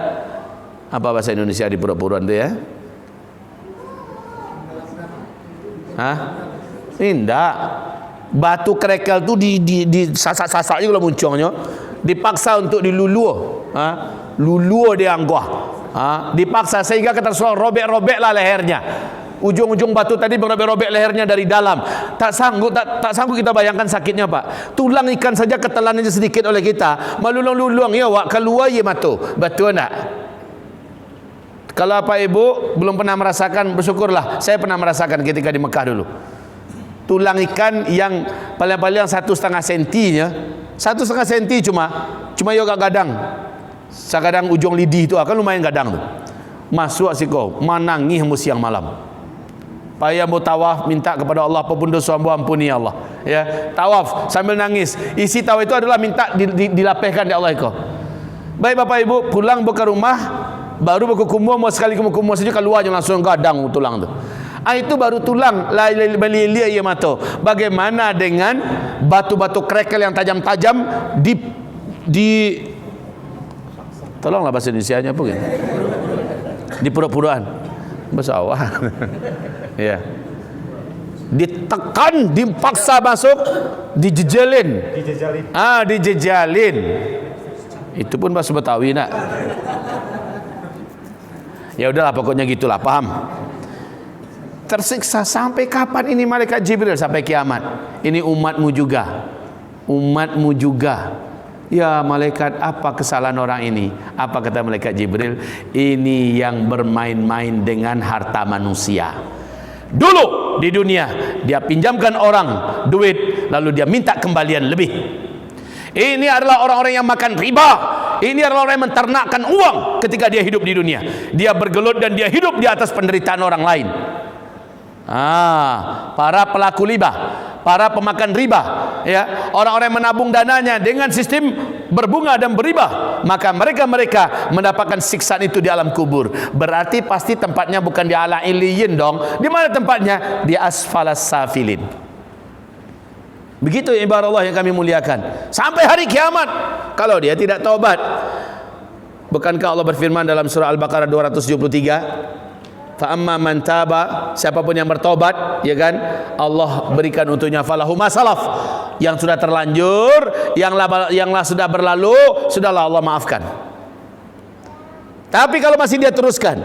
Apa bahasa Indonesia dipuruk-purukan itu, ya? Tidak. Batu kerekel tu disasak-sasak juga muncungnya, dipaksa untuk diluluh. Lulu dia angkuh. Dipaksa sehingga kata Rasulullah robek-robeklah lehernya. Ujung-ujung batu tadi berobek-robek lehernya dari dalam. Tak sanggup kita bayangkan sakitnya, Pak. Tulang ikan saja ketelannya sedikit oleh kita. Malulung-lulung ya wak keluar ye matu. Betul tak? Kalau Pak Ibu belum pernah merasakan, bersyukurlah. Saya pernah merasakan ketika di Mekah dulu. Tulang ikan yang paling-paling 1,5 sentinya, 1,5 senti cuma yoga gadang. Sekadang ujung lidih itu akan lumayan gadang tu. Masuk si kau, menangis siang malam. Payah mau tawaf minta kepada Allah apa pun dosa hamba ampuni Allah. Ya, tawaf sambil nangis. Isi tawaf itu adalah minta dilapehkan di Allah kau. Baik Bapak Ibu, pulang ke rumah, baru berkumur mau sekali kumur saja keluar je langsung gadang tulang tu. Itu baru tulang belilia ya mato. Bagaimana dengan batu-batu krekel yang tajam-tajam di tolonglah bahasa Indonesianya apa gitu. Di pura-puraan. Bahasa awal. Ya. Ditekan, dipaksa masuk, dijejalin. Dijejalin. Itu pun bahasa Betawi nak. Ya udahlah pokoknya gitulah, paham. Tersiksa sampai kapan ini malaikat Jibril? Sampai kiamat. Ini umatmu juga. Umatmu juga. Ya malaikat, apa kesalahan orang ini? Apa kata malaikat Jibril? Ini yang bermain-main dengan harta manusia. Dulu di dunia dia pinjamkan orang duit, lalu dia minta kembalian lebih. Ini adalah orang-orang yang makan riba. Ini adalah orang yang menternakkan uang ketika dia hidup di dunia. Dia bergelut dan dia hidup di atas penderitaan orang lain. Para pelaku riba, para pemakan riba, ya, orang-orang yang menabung dananya dengan sistem berbunga dan beriba, maka mereka mendapatkan siksaan itu di alam kubur. Berarti pasti tempatnya bukan di ala iliyin dong. Di mana tempatnya? Di asfalas safilin. Begitu ibarat Allah yang kami muliakan sampai hari kiamat kalau dia tidak taubat. Bukankah Allah berfirman dalam surah Al-Baqarah 273? Fa amma man taba, siapapun yang bertobat, ya kan, Allah berikan untuknya falahu masalaf, yang sudah terlanjur, yang sudah berlalu, sudahlah Allah maafkan. Tapi kalau masih dia teruskan,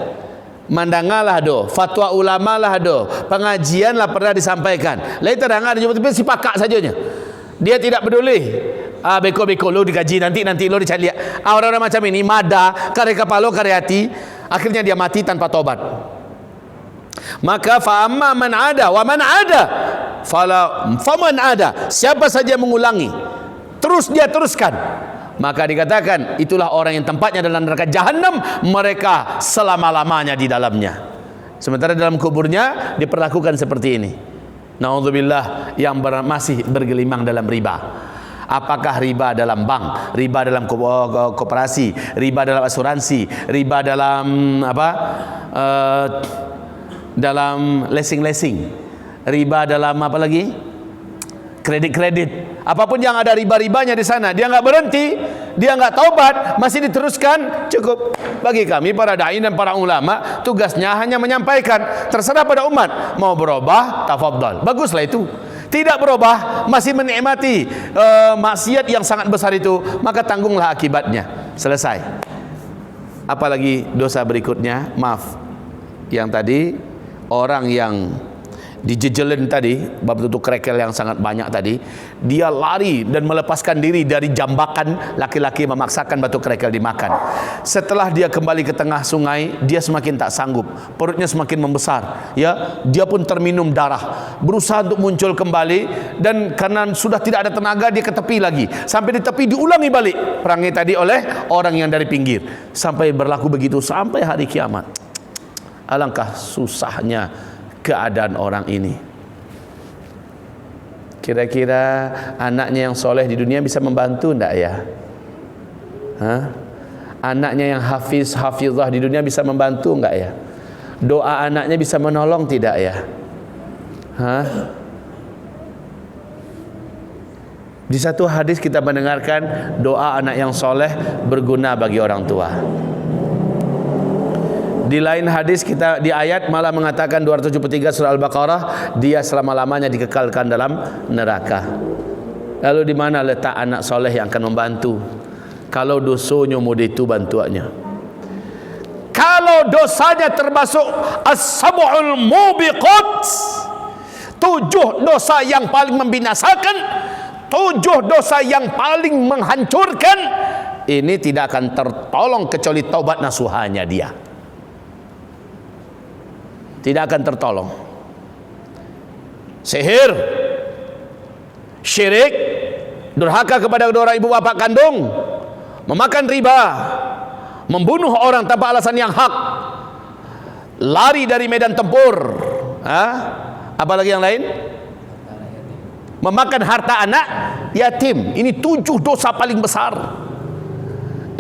mandangalah do, fatwa ulama lah do, pengajian lah pernah disampaikan. Lain terdengar cuma si pakak sajanya. Dia tidak peduli. Beko-beko lo digaji nanti lo dicari. Orang-orang macam ini mada, kare kepala, kare hati, akhirnya dia mati tanpa tobat. Maka fa'amma man ada wa man ada faman ada, siapa saja mengulangi terus dia teruskan, maka dikatakan itulah orang yang tempatnya dalam neraka jahanam, mereka selama-lamanya di dalamnya. Sementara dalam kuburnya diperlakukan seperti ini. Naudzubillah, yang masih bergelimang dalam riba. Apakah riba dalam bank, riba dalam koperasi, riba dalam asuransi, riba dalam dalam lesing-lesing, riba dalam apa lagi, kredit-kredit, apapun yang ada riba-ribanya di sana, dia nggak berhenti, dia nggak taubat, masih diteruskan. Cukup bagi kami para dai dan para ulama, tugasnya hanya menyampaikan. Terserah pada umat mau berubah, tafadhal, baguslah itu. Tidak berubah, masih menikmati maksiat yang sangat besar itu, maka tanggunglah akibatnya. Selesai. Apalagi dosa berikutnya, maaf, yang tadi orang yang dijejelin tadi, bab itu krekel yang sangat banyak tadi, dia lari dan melepaskan diri dari jambakan laki-laki memaksakan batu krekel dimakan. Setelah dia kembali ke tengah sungai, dia semakin tak sanggup, perutnya semakin membesar, ya, dia pun terminum darah, berusaha untuk muncul kembali, dan karena sudah tidak ada tenaga, dia ke tepi lagi, sampai di tepi diulangi balik perangai tadi oleh orang yang dari pinggir, sampai berlaku begitu sampai hari kiamat. Alangkah susahnya keadaan orang ini. Kira-kira anaknya yang soleh di dunia bisa membantu enggak ya? Anaknya yang hafizah di dunia bisa membantu enggak ya? Doa anaknya bisa menolong tidak ya? Di satu hadis kita mendengarkan doa anak yang soleh berguna bagi orang tua. Di lain hadis kita di ayat malah mengatakan 273 surah Al-Baqarah, dia selama-lamanya dikekalkan dalam neraka. Lalu di mana letak anak soleh yang akan membantu? kalau dosanya mau dituban tuanya. Kalau dosanya termasuk as-sab'ul mubiqat, 7 dosa yang paling membinasakan, 7 dosa yang paling menghancurkan, ini tidak akan tertolong kecuali taubat nasuhanya dia. Tidak akan tertolong. Sihir, syirik, durhaka kepada kedua orang ibu bapa kandung, memakan riba, membunuh orang tanpa alasan yang hak, lari dari medan tempur, apalagi yang lain, memakan harta anak yatim. Ini 7 dosa paling besar.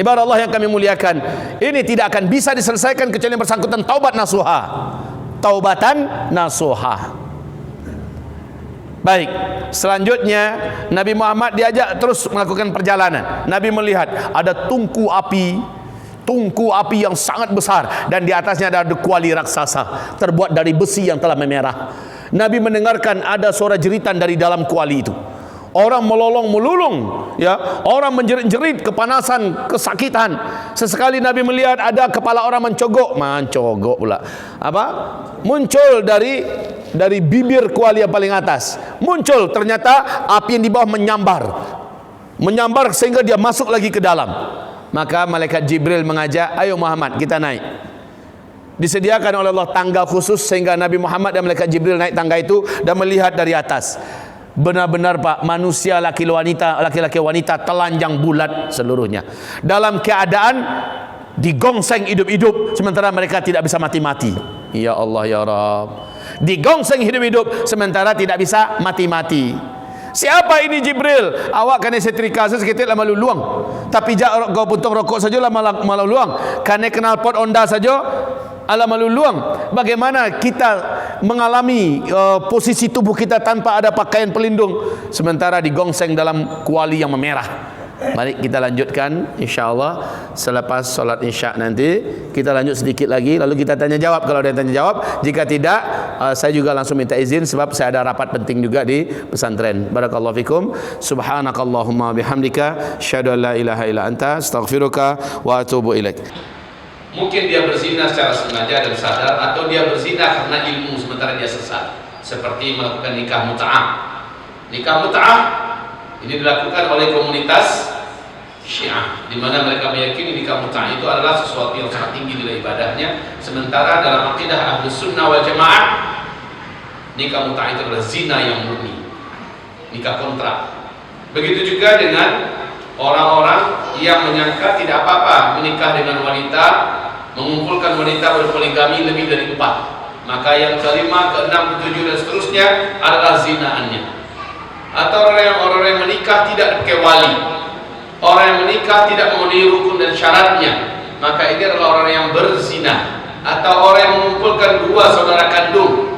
Ibarat Allah yang kami muliakan, ini tidak akan bisa diselesaikan kecuali bersangkutan taubat nasuha. Taubatan nasuha. Baik, selanjutnya Nabi Muhammad diajak terus melakukan perjalanan. Nabi melihat ada tungku api yang sangat besar, dan di atasnya ada kuali raksasa terbuat dari besi yang telah memerah. Nabi mendengarkan ada suara jeritan dari dalam kuali itu. Orang melolong-melulung, ya, orang menjerit-jerit, kepanasan, kesakitan. Sesekali Nabi melihat ada kepala orang mencogok pula. Muncul dari bibir kuali yang paling atas. Muncul ternyata api yang di bawah menyambar sehingga dia masuk lagi ke dalam. Maka malaikat Jibril mengajak, ayo Muhammad, kita naik. Disediakan oleh Allah tangga khusus sehingga Nabi Muhammad dan malaikat Jibril naik tangga itu dan melihat dari atas. Benar-benar Pak, manusia laki-laki wanita telanjang bulat seluruhnya, dalam keadaan digongseng hidup-hidup, sementara mereka tidak bisa mati-mati. Ya Allah ya Rabb, digongseng hidup-hidup sementara tidak bisa mati-mati. Siapa ini Jibril? Awak kena setrika sedikit lama luang, tapi jak kau puntung rokok saja lama luang, kena kenal pot onda saja alamululuang. Bagaimana kita mengalami posisi tubuh kita tanpa ada pakaian pelindung sementara digongseng dalam kuali yang memerah. Mari kita lanjutkan insyaallah selepas solat isya nanti. Kita lanjut sedikit lagi, lalu kita tanya jawab kalau ada yang tanya jawab. Jika tidak, saya juga langsung minta izin sebab saya ada rapat penting juga di pesantren. Barakallahu fikum. Subhanakallahumma bihamdika asyhadu an la ilaha illa anta astaghfiruka wa atubu ilaik. Mungkin dia berzina secara sengaja dan sadar, atau dia berzina karena ilmu sementara dia sesat, seperti melakukan nikah mut'ah. Nikah mut'ah ini dilakukan oleh komunitas Syiah, di mana mereka meyakini nikah mut'ah itu adalah sesuatu yang sangat tinggi nilai ibadahnya, sementara dalam akidah Ahlus Sunnah wal Jamaah nikah mut'ah itu adalah zina yang murni, nikah kontrak. Begitu juga dengan orang-orang yang menyangka tidak apa-apa menikah dengan wanita, mengumpulkan wanita berpoligami lebih dari 4, maka yang kelima, keenam, ketujuh dan seterusnya adalah zinaannya. Atau orang yang menikah tidak pakai wali, orang yang menikah tidak memenuhi rukun dan syaratnya, maka ini adalah orang yang berzina. Atau orang yang mengumpulkan 2 saudara kandung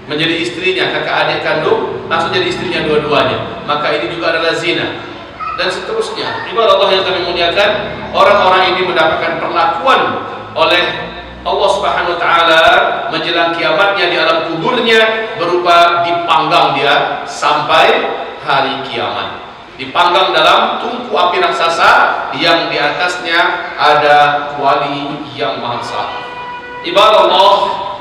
menjadi istrinya, kakak adik kandung langsung jadi istrinya dua-duanya, maka ini juga adalah zina. Dan seterusnya. Ibarat Allah yang kami muliakan, orang-orang ini mendapatkan perlakuan oleh Allah Subhanahu wa taala menjelang kiamatnya di alam kuburnya berupa dipanggang dia sampai hari kiamat. Dipanggang dalam tungku api raksasa yang di atasnya ada kuali yang maha besar. Ibarat Allah,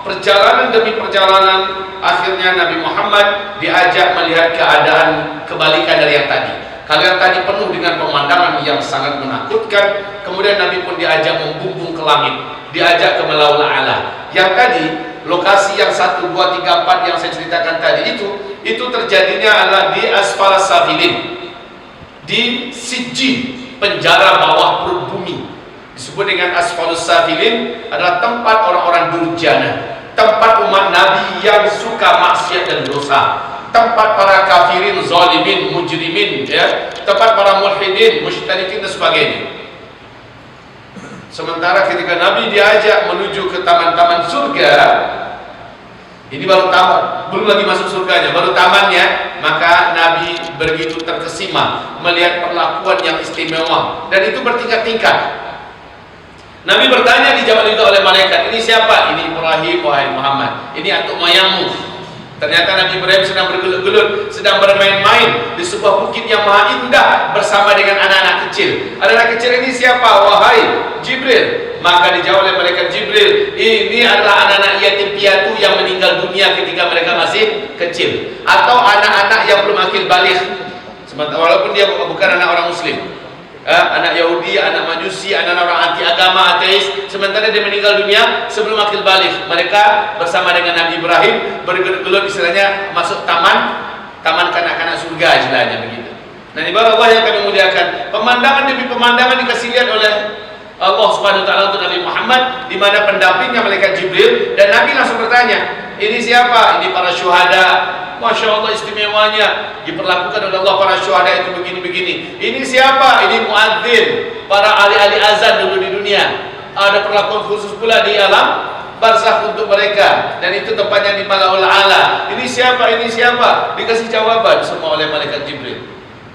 perjalanan demi perjalanan, akhirnya Nabi Muhammad diajak melihat keadaan kebalikan dari yang tadi. Kalian tadi penuh dengan pemandangan yang sangat menakutkan. Kemudian Nabi pun diajak membumbung ke langit, diajak ke Malaul A'la. Yang tadi lokasi yang 1, 2, 3, 4 yang saya ceritakan tadi itu terjadinya adalah di Asfalas Safilin, di Sijjin, penjara bawah perut bumi. Disebut dengan Asfalus Safilin, adalah tempat orang-orang durjana, tempat umat Nabi yang suka maksiat dan dosa, tempat para kafirin, zalimin, mujrimin, ya, tempat para mulhidin, musyrikeen dan sebagainya. Sementara ketika Nabi diajak menuju ke taman-taman surga, ini baru taman, belum lagi masuk surganya, baru tamannya, maka Nabi begitu terkesima melihat perlakuan yang istimewa, dan itu bertingkat-tingkat. Nabi bertanya di jawab itu oleh malaikat, ini siapa? Ini Ibrahim, wahai Muhammad. Ini atuk mayangmu. Ternyata Nabi Ibrahim sedang bergelut-gelut, sedang bermain-main di sebuah bukit yang maha indah bersama dengan anak-anak kecil. Anak-anak kecil ini siapa? Wahai Jibril. Maka dijawab oleh malaikat Jibril, ini adalah anak-anak yatim piatu yang meninggal dunia ketika mereka masih kecil, atau anak-anak yang belum akil baligh, walaupun dia bukan anak orang Muslim. Anak Yahudi, anak Majusi, anak orang anti agama, ateis, sementara dia meninggal dunia sebelum akil baligh. Mereka bersama dengan Nabi Ibrahim bergelut-gelut, istilahnya masuk taman kanak-kanak surga, istilahnya begitu. Nah, ibarat Allah yang kami muliakan, pemandangan demi pemandangan dikasih lihat oleh Allah Subhanahu wa taala untuk Nabi Muhammad, di mana pendampingnya malaikat Jibril, dan Nabi langsung bertanya, ini siapa? Ini para syuhada. Masya Allah istimewanya, diperlakukan oleh Allah para syuhada itu begini-begini. Ini siapa? Ini muadzin, para ahli-ahli azan dulu di dunia. Ada perlakuan khusus pula di alam barzakh untuk mereka, dan itu tempatnya di Malaul A'la. Ini siapa? Ini siapa? Dikasih jawaban semua oleh malaikat Jibril.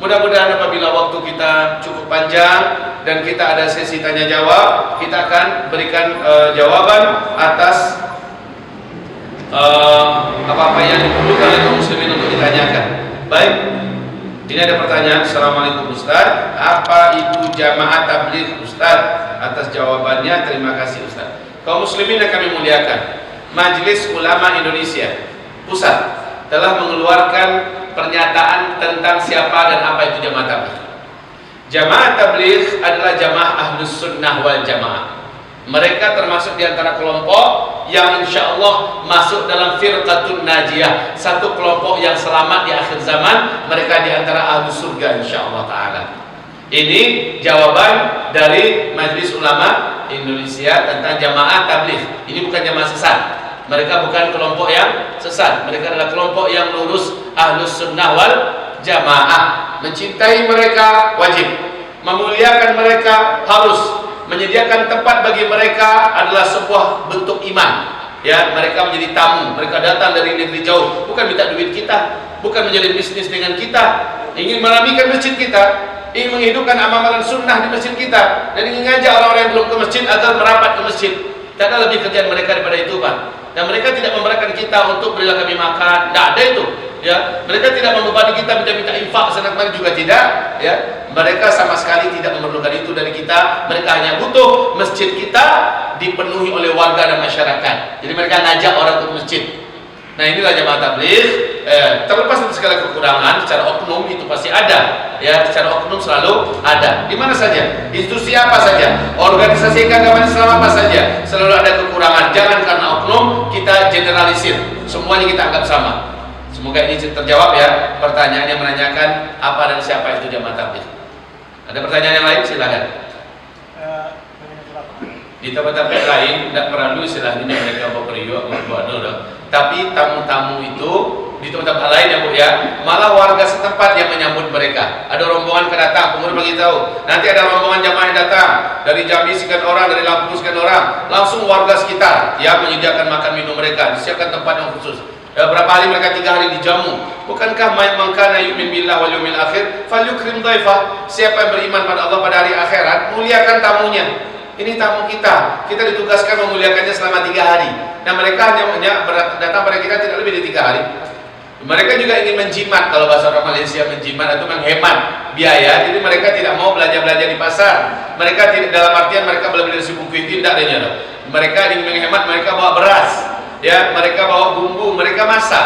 Mudah-mudahan apabila waktu kita cukup panjang dan kita ada sesi tanya jawab, kita akan berikan jawaban atas apa-apa yang diperlukan oleh kaum muslimin untuk ditanyakan. Baik, ini ada pertanyaan. Assalamualaikum Ustaz, apa itu jamaah tabligh Ustaz? Atas jawabannya terima kasih Ustaz. Kaum muslimin yang kami muliakan, Majelis Ulama Indonesia Pusat telah mengeluarkan pernyataan tentang siapa dan apa itu jamaah tabligh. Jamaah tabligh adalah jamaah Ahlus Sunnah wal Jamaah. Mereka termasuk di antara kelompok yang insya Allah masuk dalam firqatun najiyah, satu kelompok yang selamat di akhir zaman. Mereka di antara ahlu surga insya Allah ta'ala. Ini jawaban dari Majelis Ulama Indonesia tentang jamaah tabligh. Ini bukan jamaah sesat. Mereka bukan kelompok yang sesat. Mereka adalah kelompok yang lurus, ahlus sunnah wal jamaah. Mencintai mereka wajib, memuliakan mereka harus, menyediakan tempat bagi mereka adalah sebuah bentuk iman. Ya, mereka menjadi tamu, mereka datang dari negeri jauh, bukan minta duit kita, bukan menjadi bisnis dengan kita, ingin meramaikan masjid kita, ingin menghidupkan amalan sunnah di masjid kita, dan ingin ngajak orang-orang yang belum ke masjid agar merapat ke masjid. Tidak ada lebih kerjaan mereka daripada itu, Pak. Dan mereka tidak memberikan kita untuk berilah kami makan, tidak ada itu. Ya, mereka tidak membebani kita minta infak sana kemari juga tidak. Ya, mereka sama sekali tidak memerlukan itu dari kita. Mereka hanya butuh masjid kita dipenuhi oleh warga dan masyarakat. Jadi mereka ngajak orang ke masjid. Nah, inilah jamaah tabligh. Terlepas dari segala kekurangan, secara oknum itu pasti ada. Ya, secara oknum selalu ada. Di mana saja, institusi apa saja, organisasi keagamaan Islam apa saja, selalu ada kekurangan. Jangan karena oknum kita generalisir, semuanya kita anggap sama. Semoga ini terjawab ya, pertanyaan yang menanyakan apa dan siapa itu jamaah tabligh. Ada pertanyaan yang lain? Silakan. Di tempat-tempat lain tidak perlu istilahnya mereka berperiuk, tapi tamu-tamu itu di tempat-tempat lain ya Bu ya, malah warga setempat yang menyambut mereka. Ada rombongan kedatang, pengurus beritahu, nanti ada rombongan jamaah yang datang dari Jambi sekian orang, dari Lampung sekian orang, langsung warga sekitar yang menyediakan makan minum mereka, disiapkan tempat yang khusus. Berapa hari mereka 3 hari dijamu. Bukankah man kana yu'min billah wal yawmil akhir falyukrim dhaifah? Siapa yang beriman pada Allah pada hari akhirat, muliakan tamunya. Ini tamu kita. Kita ditugaskan memuliakannya selama 3 hari. Dan mereka hanya datang pada kita tidak lebih dari 3 hari. Mereka juga ingin menjimat, kalau bahasa orang Malaysia menjimat atau menghemat biaya. Jadi mereka tidak mau belanja-belanja di pasar. Mereka tidak, dalam artian mereka beli dari buku itu tidak adanya. Mereka ingin menghemat, mereka bawa beras. Ya, mereka bawa bumbu, mereka masak.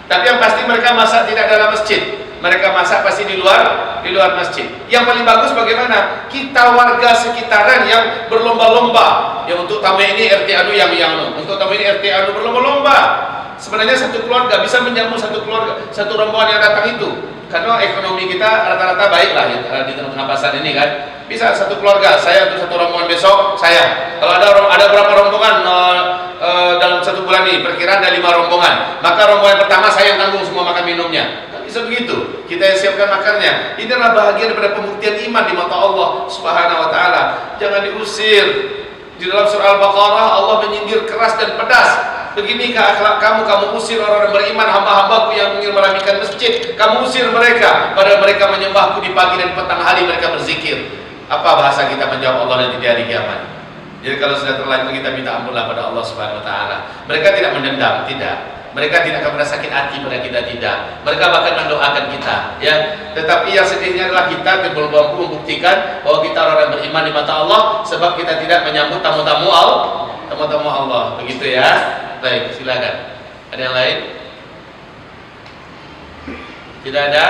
Tapi yang pasti mereka masak tidak dalam masjid. Mereka masak pasti di luar masjid. Yang paling bagus bagaimana? Kita warga sekitaran yang berlomba-lomba. Ya, untuk tamu ini RT anu yang untuk tamu ini RT anu berlomba-lomba. Sebenarnya satu keluarga bisa menjamu satu keluarga, satu rombongan yang datang itu. Karena ekonomi kita rata-rata baik lah ya, di tengah pasar ini kan. Bisa satu keluarga, saya untuk satu rombongan besok, saya. Kalau ada berapa rombongan dalam 1 bulan ini, perkiraan ada 5 rombongan. Maka rombongan pertama saya yang tanggung semua makan minumnya. Kan bisa begitu. Kita yang siapkan makannya. Ini adalah bahagian daripada pembuktian iman di mata Allah Subhanahu wa taala. Jangan diusir. Di dalam surah Al-Baqarah Allah menyindir keras dan pedas. Beginikah akhlak kamu? Kamu usir orang-orang beriman, hamba-hambaku yang ingin meramaikan masjid. Kamu usir mereka, padahal mereka menyembahku di pagi dan petang hari mereka berzikir. Apa bahasa kita menjawab Allah nanti di hari kiamat? Jadi kalau sudah terlanjur kita minta ampunlah pada Allah Subhanahu wa taala. Mereka tidak mendendam, tidak. Mereka tidak akan merasa sakit hati pada kita, tidak. Mereka bahkan mendoakan kita, ya. Tetapi yang sedihnya adalah kita belum mampu membuktikan bahwa kita orang yang beriman di mata Allah, sebab kita tidak menyambut tamu-tamu Allah. Begitu ya. Baik, silakan. Ada yang lain? Tidak ada,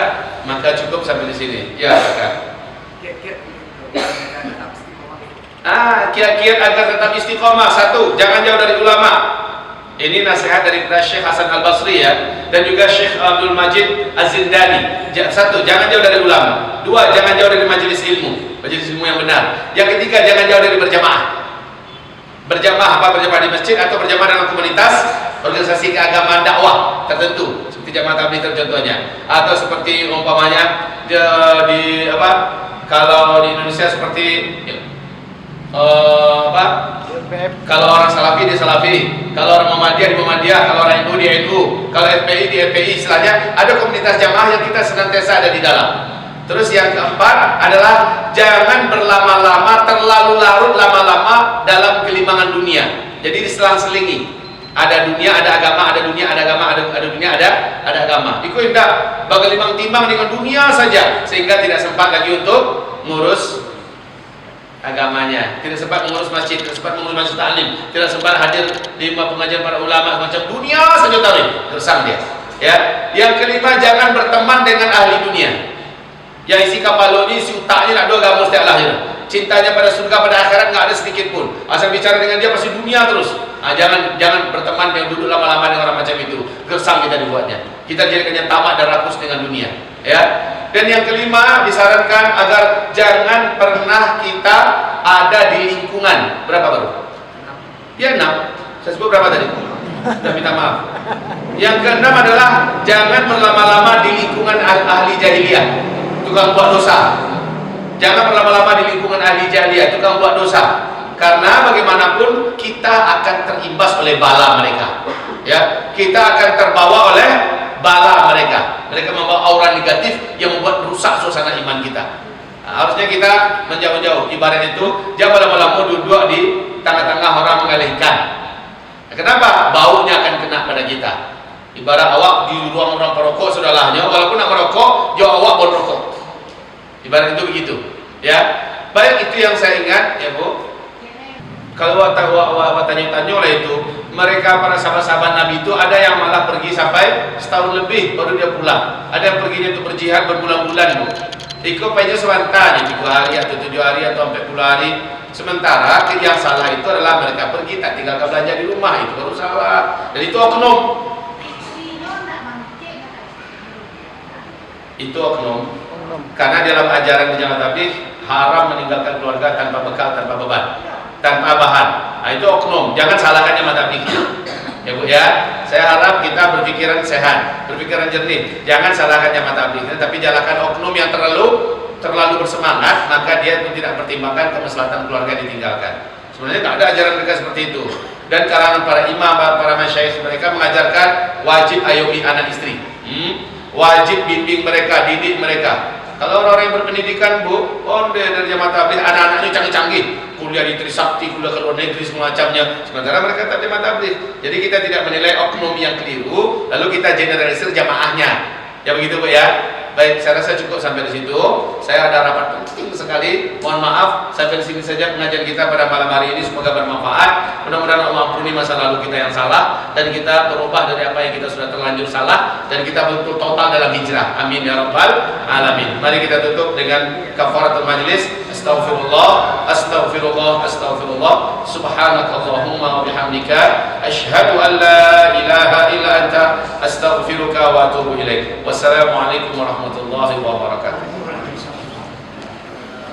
maka cukup sampai di sini. Ya, silakan. Kiat-kiat agar tetap istiqomah. Satu, jangan jauh dari ulama. Ini nasihat dari Syekh Hasan Al-Basri, ya, dan juga Syekh Abdul Majid Az-Zindani. Satu, jangan jauh dari ulama. Dua, jangan jauh dari majelis ilmu yang benar. Yang ketiga, jangan jauh dari berjamaah. Berjamaah apa? Berjamaah di masjid atau berjamaah dalam komunitas organisasi keagamaan dakwah tertentu, seperti jamaah tabligh contohnya, atau seperti umpamanya kalau di Indonesia seperti kalau orang Salafi di Salafi, kalau orang Muhammadiyah di Muhammadiyah, kalau orang NU di NU, kalau FPI di FPI. Istilahnya ada komunitas jamaah yang kita senantiasa ada di dalam. Terus yang keempat adalah jangan berlama-lama, terlalu larut lama-lama dalam gelimangan dunia. Jadi diselang-selingi. Ada dunia, ada agama, ada dunia, ada agama, ada dunia, ada agama. Ikut hendak bagaimana timbang dengan dunia saja, sehingga tidak sempat lagi untuk ngurus agamanya, tidak sempat mengurus masjid, tidak sempat mengurus masjid taklim, tidak sempat hadir di pengajian para ulama, macam dunia saja tahu, tersang dia. Ya, yang kelima, jangan berteman dengan ahli dunia. Yang isi kapal ini, isi utaknya nak dua agama setiap lahir. Cintanya pada surga, pada akhirat nggak ada sedikit pun. Asal bicara dengan dia pasti dunia terus. Jangan berteman yang duduk lama-lama dengan orang macam itu. Gersang kita dibuatnya. Kita jadikannya tamak dan rakus dengan dunia. Ya. Dan yang kelima, disarankan agar jangan pernah kita ada di lingkungan. Berapa baru? Ya 6. Saya sebut berapa tadi? Sudah minta maaf. Yang keenam adalah jangan berlama-lama di lingkungan ahli jahiliyah, tukang buat dosa. Jangan berlama-lama di lingkungan ahli jahiliyah, tukang buat dosa. Karena bagaimanapun kita akan terimbas oleh bala mereka. Ya, kita akan terbawa oleh bala mereka. Mereka membawa aura negatif yang membuat rusak suasana iman kita. Harusnya kita menjauh-jauh. Ibarat itu jangan lama-lama duduk di tengah-tengah orang mengalihkan. Kenapa? Baunya akan kena pada kita. Ibarat awak di ruang orang perokok, sudahlah, walaupun nak merokok, jauh awak boleh rokok. Ibarat itu begitu. Ya, baik, itu yang saya ingat, ya Bu. Kalau awak tanya-tanya oleh itu, mereka para sahabat-sahabat Nabi itu ada yang malah pergi sampai setahun lebih baru dia pulang. Ada yang perginya untuk berjihad berbulan-bulan, Bu. Ikut aja sebentar, 3 hari atau 7 hari atau 40 hari. Sementara yang salah itu adalah mereka pergi tak tinggalkan belanja di rumah, itu baru salah. Dan itu oknum. Itu oknum. Karena dalam ajaran jamaah tabligh haram meninggalkan keluarga tanpa bekal, tanpa beban, tanpa bahan. Nah, itu oknum. Jangan salahkan jamaah tabligh. Ya Bu ya. Saya harap kita berpikiran sehat, berpikiran jernih. Jangan salahkan jamaah tabligh, tapi jalankan oknum yang terlalu bersemangat, maka dia pun tidak pertimbangkan kemaslahatan keluarga ditinggalkan. Sebenarnya tak ada ajaran mereka seperti itu. Dan kalangan para imam, para masyayikh mereka mengajarkan wajib ayomi anak istri. Wajib bimbing mereka, didik mereka. Kalau orang yang berpendidikan, Bu, dari jamaah tabligh, anak-anaknya canggih-canggih, kuliah di Trisakti, kuliah ke luar negeri semacamnya, sementara mereka tak jamaah tabligh. Jadi kita tidak menilai oknum yang keliru, lalu kita generalisir jamaahnya. Ya begitu Bu ya. Baik, saya rasa cukup sampai di situ. Saya ada rapat penting sekali. Mohon maaf, sampai di sini saja pengajian kita pada malam hari ini. Semoga bermanfaat. Mudah-mudahan Allah ampuni masa lalu kita yang salah dan kita berubah dari apa yang kita sudah terlanjur salah dan kita betul total dalam hijrah. Amin ya rabbal alamin. Mari kita tutup dengan kafaratul majlis. Astaghfirullah, astaghfirullah, astaghfirullah. Subhanakallahumma wa bihamdika asyhadu an la ilaha illa anta astaghfiruka wa atubu ilaik. Wassalamualaikum warahmatullahi wabarakatuh.